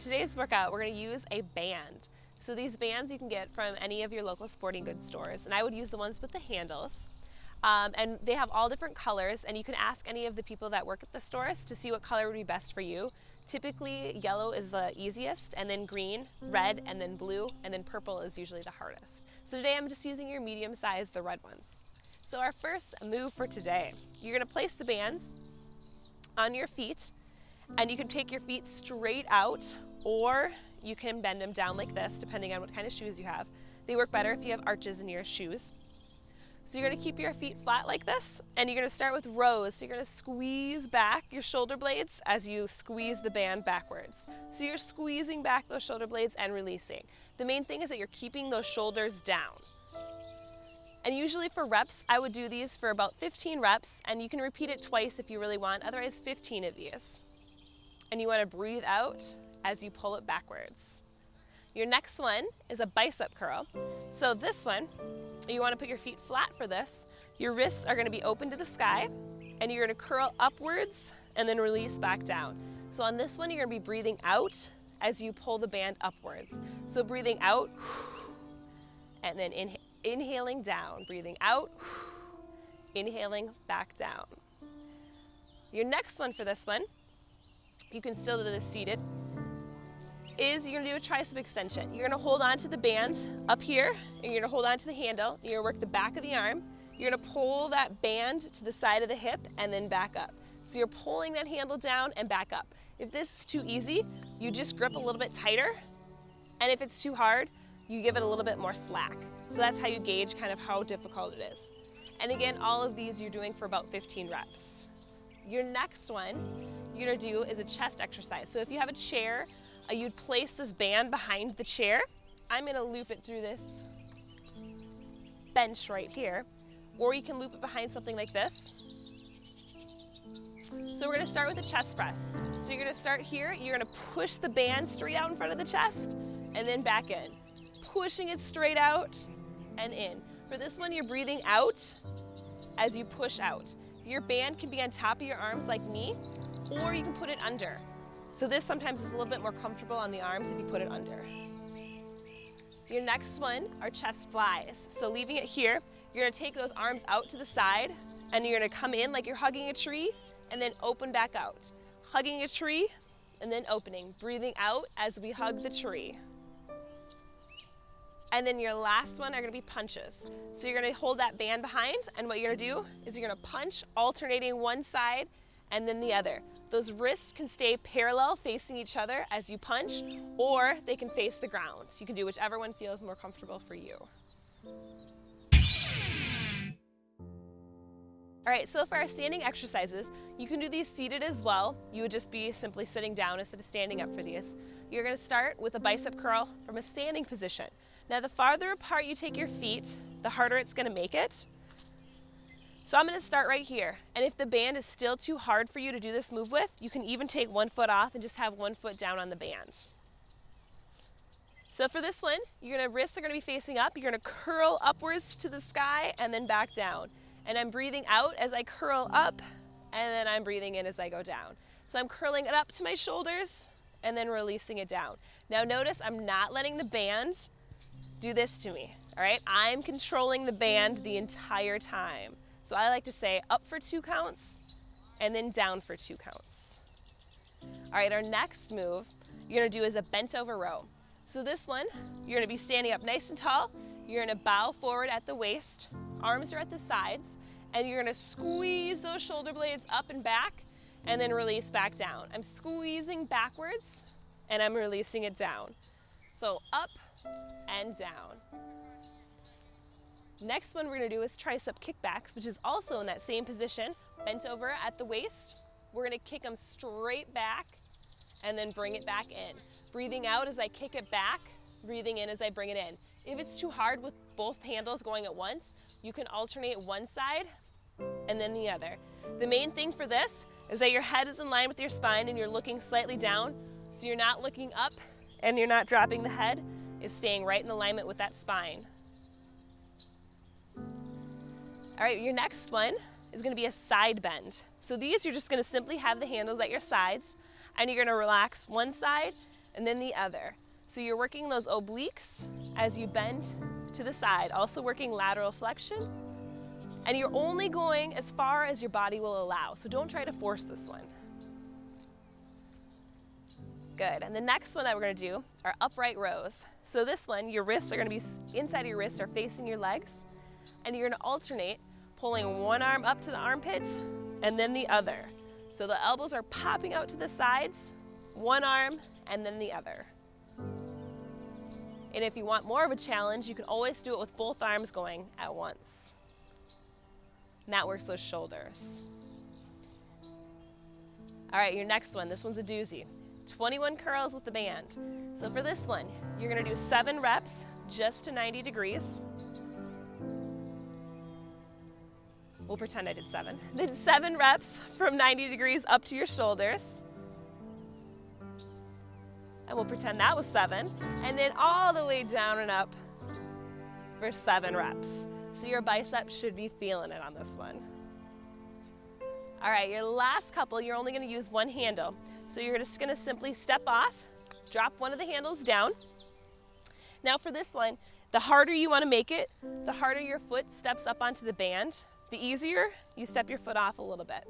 today's workout, we're going to use a band. So these bands you can get from any of your local sporting goods stores, and I would use the ones with the handles. And they have all different colors, and you can ask any of the people that work at the stores to see what color would be best for you. Typically, yellow is the easiest, and then green, red, and then blue, and then purple is usually the hardest. So today I'm just using your medium size, the red ones. So our first move for today, you're going to place the bands on your feet, and you can take your feet straight out, or you can bend them down like this, depending on what kind of shoes you have. They work better if you have arches in your shoes. So you're going to keep your feet flat like this, and you're going to start with rows. So you're going to squeeze back your shoulder blades as you squeeze the band backwards. So you're squeezing back those shoulder blades and releasing. The main thing is that you're keeping those shoulders down. And usually for reps, I would do these for about 15 reps, and you can repeat it twice if you really want, otherwise 15 of these. And you want to breathe out as you pull it backwards. Your next one is a bicep curl. So this one, you want to put your feet flat for this. Your wrists are going to be open to the sky, and you're going to curl upwards and then release back down. So on this one, you're going to be breathing out as you pull the band upwards. So breathing out, and then inhaling down, breathing out, inhaling back down. Your next one for this one, you can still do this seated, is you're going to do a tricep extension. You're going to hold on to the band up here, and you're going to hold on to the handle. You're going to work the back of the arm. You're going to pull that band to the side of the hip and then back up. So you're pulling that handle down and back up. If this is too easy, you just grip a little bit tighter, and if it's too hard, you give it a little bit more slack. So that's how you gauge kind of how difficult it is. And again, all of these you're doing for about 15 reps. Your next one you're going to do is a chest exercise. So if you have a chair, you'd place this band behind the chair. I'm going to loop it through this bench right here, or you can loop it behind something like this. So we're going to start with a chest press. So you're going to start here, you're going to push the band straight out in front of the chest, and then back in. Pushing it straight out and in. For this one, you're breathing out as you push out. Your band can be on top of your arms like me, or you can put it under. So this sometimes is a little bit more comfortable on the arms if you put it under. Your next one are chest flies. So leaving it here, you're going to take those arms out to the side, and you're going to come in like you're hugging a tree, and then open back out. Hugging a tree, and then opening. Breathing out as we hug the tree. And then your last one are going to be punches. So you're going to hold that band behind, and what you're going to do is you're going to punch, alternating one side and then the other. Those wrists can stay parallel facing each other as you punch, or they can face the ground. You can do whichever one feels more comfortable for you. All right, so for our standing exercises, you can do these seated as well. You would just be simply sitting down instead of standing up for these. You're going to start with a bicep curl from a standing position. Now, the farther apart you take your feet, the harder it's going to make it. So I'm going to start right here. And if the band is still too hard for you to do this move with, you can even take one foot off and just have one foot down on the band. So for this one, wrists are going to be facing up. You're going to curl upwards to the sky and then back down. And I'm breathing out as I curl up, and then I'm breathing in as I go down. So I'm curling it up to my shoulders and then releasing it down. Now notice I'm not letting the band do this to me, all right? I'm controlling the band the entire time. So I like to say up for 2 counts and then down for 2 counts. All right, our next move you're gonna do is a bent over row. So this one, you're gonna be standing up nice and tall. You're gonna bow forward at the waist, arms are at the sides, and you're gonna squeeze those shoulder blades up and back and then release back down. I'm squeezing backwards and I'm releasing it down. So up and down. Next one we're going to do is tricep kickbacks, which is also in that same position, bent over at the waist. We're going to kick them straight back and then bring it back in. Breathing out as I kick it back, breathing in as I bring it in. If it's too hard with both handles going at once, you can alternate one side and then the other. The main thing for this is that your head is in line with your spine and you're looking slightly down, so you're not looking up and you're not dropping the head. It's staying right in alignment with that spine. All right, your next one is going to be a side bend. So these, you're just going to simply have the handles at your sides, and you're going to relax one side and then the other. So you're working those obliques as you bend to the side, also working lateral flexion. And you're only going as far as your body will allow, so don't try to force this one. Good, and the next one that we're gonna do are upright rows. So this one, your wrists are gonna be, inside of your wrists are facing your legs, and you're gonna alternate, pulling one arm up to the armpit, and then the other. So the elbows are popping out to the sides, one arm, and then the other. And if you want more of a challenge, you can always do it with both arms going at once. And that works those shoulders. All right, your next one, this one's a doozy. 21 curls with the band. So for this one, you're gonna do 7 reps just to 90 degrees. We'll pretend I did 7. Then 7 reps from 90 degrees up to your shoulders. And we'll pretend that was 7. And then all the way down and up for 7 reps. So your biceps should be feeling it on this one. All right, your last couple, you're only gonna use one handle. So you're just gonna simply step off, drop one of the handles down. Now for this one, the harder you wanna make it, the harder your foot steps up onto the band, the easier you step your foot off a little bit.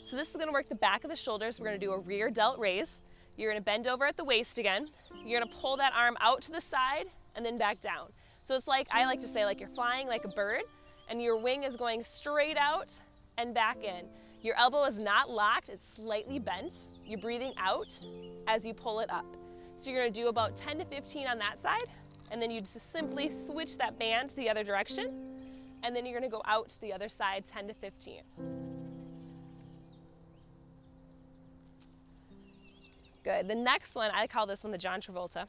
So this is gonna work the back of the shoulders. We're gonna do a rear delt raise. You're gonna bend over at the waist again. You're gonna pull that arm out to the side and then back down. So it's like, I like to say, like you're flying like a bird and your wing is going straight out and back in. Your elbow is not locked, it's slightly bent. You're breathing out as you pull it up. So you're gonna do about 10 to 15 on that side, and then you just simply switch that band to the other direction, and then you're gonna go out to the other side 10 to 15. Good, the next one, I call this one the John Travolta.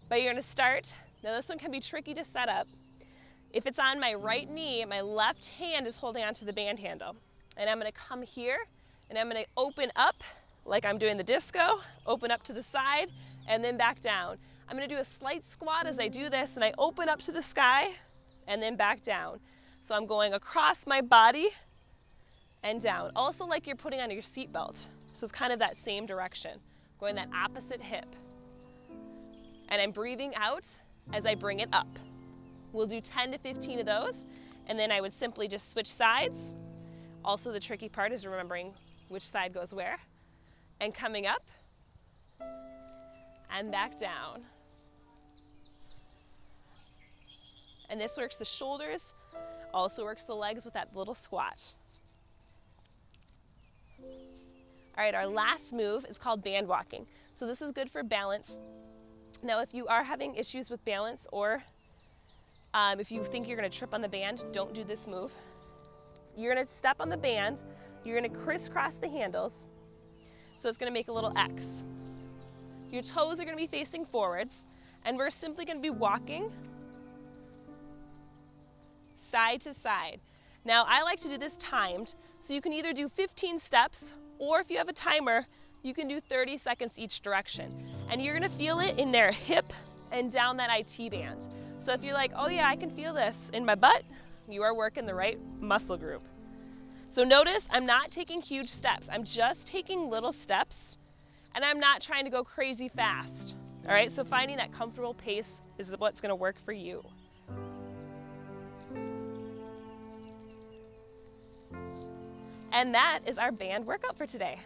But you're gonna start, now this one can be tricky to set up. If it's on my right knee, my left hand is holding onto the band handle. And I'm gonna come here, and I'm gonna open up, like I'm doing the disco, open up to the side, and then back down. I'm gonna do a slight squat as I do this, and I open up to the sky, and then back down. So I'm going across my body and down. Also like you're putting on your seatbelt. So it's kind of that same direction, going that opposite hip. And I'm breathing out as I bring it up. We'll do 10 to 15 of those, and then I would simply just switch sides. Also the tricky part is remembering which side goes where. And coming up, and back down. And this works the shoulders, also works the legs with that little squat. All right, our last move is called band walking. So this is good for balance. Now, if you are having issues with balance, or if you think you're gonna trip on the band, don't do this move. You're gonna step on the band, you're gonna crisscross the handles, so it's gonna make a little X. Your toes are gonna be facing forwards, and we're simply gonna be walking side to side. Now, I like to do this timed, so you can either do 15 steps, or if you have a timer, you can do 30 seconds each direction. And you're gonna feel it in their hip and down that IT band. So if you're like, oh yeah, I can feel this in my butt, you are working the right muscle group. So notice I'm not taking huge steps. I'm just taking little steps, and I'm not trying to go crazy fast. All right, so finding that comfortable pace is what's gonna work for you. And that is our band workout for today.